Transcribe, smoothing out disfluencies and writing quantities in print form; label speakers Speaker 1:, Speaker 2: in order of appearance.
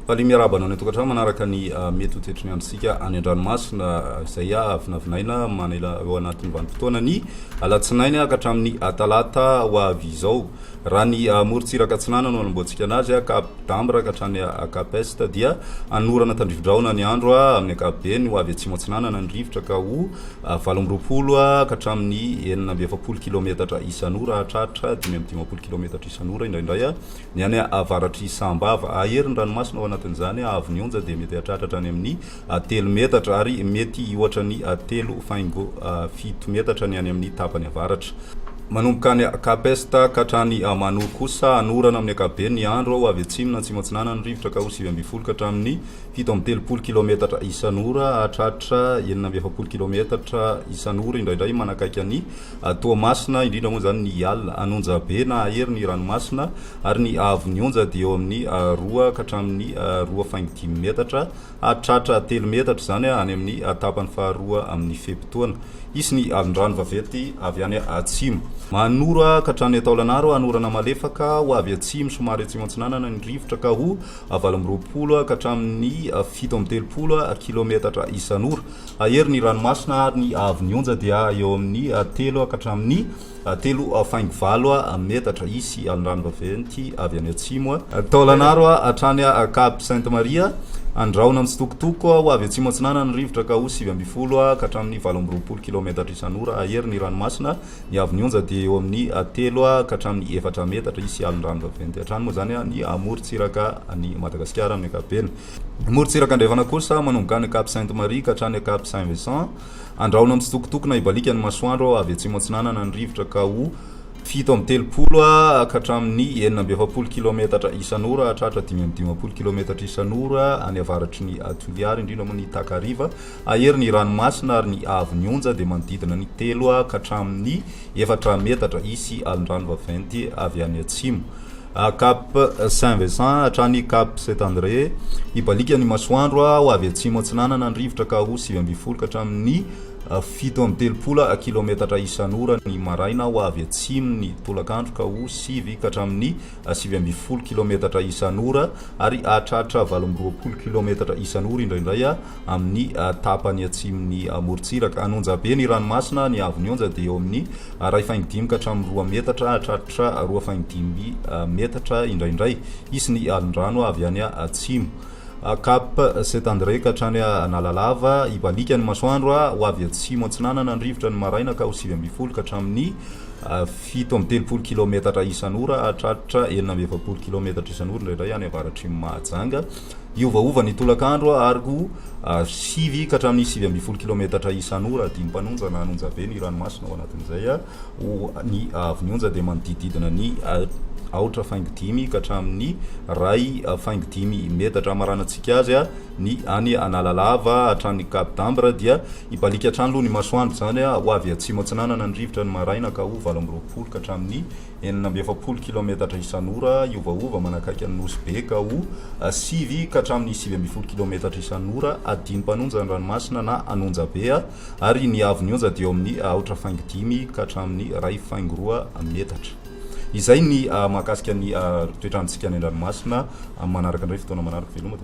Speaker 1: Miarabana ny tokantrano manaraka ny mety ho toetry ny androsika any an-dranomasina izay vinavinaina manela eo anatin'ny vanim-potoana ny alatsinainy ka hatramin'ny talata ho avy izao. Raha ny morontsiraka atsinana no anamboatsika anazy Cap d'Ambre ka hatrany Cap Est dia anorana tandrivo-drahona ny andro amin'ny ankapobeny ho avy atsimo atsinanana ny rivotra ka ho 20 ka hatramin'ny 9 kilometatra isan'ora hatratra 5 kilometatra isan'ora indraindray ny any avaratry Sambava ahery ny ranomasina ao anatin'izany avy ny onja dia mety hatratra hatrany amin'ny 3 metatra ary mety ohatra ny 3.7 metatra ny any amin'ny tapany avaratra. Manomboka any Cap Est ka hatrany Manoro kosa anorana amin'ny ankapobeny ny andro ho avy atsimo na atsimo atsinana ny rivotra ka ho 9 ka hatramin'ny 7 kilometatra isan'ora hatratra 9 kilometatra isan'ora indraindray manakaiky ny Toamasina indrindra moa zany ny alina anonja be na ahery ny ranomasina ary ny avy ny onja dia eo amin'ny 2 ka hatramin'ny 2.5 metatra hatratra 3 metatra zany any amin'ny tapany faharoa amin'ny fepitoana. Isy ny alin-drano vavety avy any atsimo. Manora ka hatrany Taolanaro anorana malefaka ho avy atsimo somary atsimo atsinanana ny rivotra ka ho 20 ka hatramin'ny 7 kilometatra isan'ora. Ahery ny ranomasina ary ny avy ny onja dia eo amin'ny 3 ka hatramin'ny 3.5 metatra isy alin-drano vaventy avy any atsimo. Taolanaro hatrany Cap Sainte Maria andraona mitsitokotoko ho avy atsimo atsinana ny rivotra ka ho 9 ka hatramin'ny 20 kilometatra isan'ora. Ahery ny ranomasina ny avy ny onja dia eo amin'ny 3 ka hatramin'ny 4 metatra isy alin-drano vaventy hatrany moa zany ny morontsiraka ny Madagasikara amin'ny ankapobeny. Morontsiraka andrefana kosa manomboka ny Cap Sainte Marie ka hatrany Cap Saint Vincent andraona mitsitokotoko na ibalika ny masoandro avy atsimo atsinanana ny rivotra ka ho 7 ka hatramin'ny 9 kilometatra isan'ora hatratra 5 kilometatra isan'ora any avaratry ny Toliary indrindra moa ny Takariva. Ahery ny ranomasina ary ny avy ny onja dia manodidina ny 3 ka hatramin'ny 4 metatra isy alin-drano vaventy avy any atsimo. Cap Saint Vincent hatrany Cap Saint André ibalika ny masoandro ho avy atsimo atsinanana ny rivotra ka ho 9 ka hatramin'ny 7 kilometatra isan'ora ny maraina ho avy atsimo ny tolakandro ka ho 7 ka hatramin'ny 7 kilometatra isan'ora ary hatratra 20 kilometatra isan'ora indraindray amin'ny tapany atsimony morontsiraka. Anonja be ny ranomasina ny avy ny onja dia eo amin'ny 2.5 ka hatramin'ny 2 metatra hatratra 2.5 metatra indraindray isy ny alin-drano avy any atsimo. Cap Saint André ka hatrany Analalava ibalika ny masoandro ho avy atsimo atsinanana ny rivotra ny maraina ka ho 7 ka hatramin'ny 7 kilometatra isan'ora hatratra 9 kilometatra isan'ora indraindray any avaratry Mahajanga. Iovaova ny tolakandro ary ho 7 ka hatramin'ny 7 kilometatra isan'ora dimy mpanonja na anonja be ny ranomasina ao anatin'izay ny avy ny onja dia manodididina ny 4.5 ka hatramin'ny 2.5 metatra. Maranantsika azy ny any Analalava hatrany Cap d'Ambre dia ibalika hatrany aloha ny masoandro zany ho avy atsimo atsinanana ny rivotra ny maraina ka ho 20 ka hatramin'ny 9 kilometatra isan'ora. Iovaova manakaiky ny nosy be ka ho 7 ka hatramin'ny 7 kilometatra isan'ora adiny mpanonja ny ranomasina na anonja be ary ny avy ny onja dia eo amin'ny 4.5 ka hatramin'ny 2.2 metatra. Izay ny mahakasika ny toetrandrontsika any an-dranomasina manaraka indray fotoana manaraka veloma.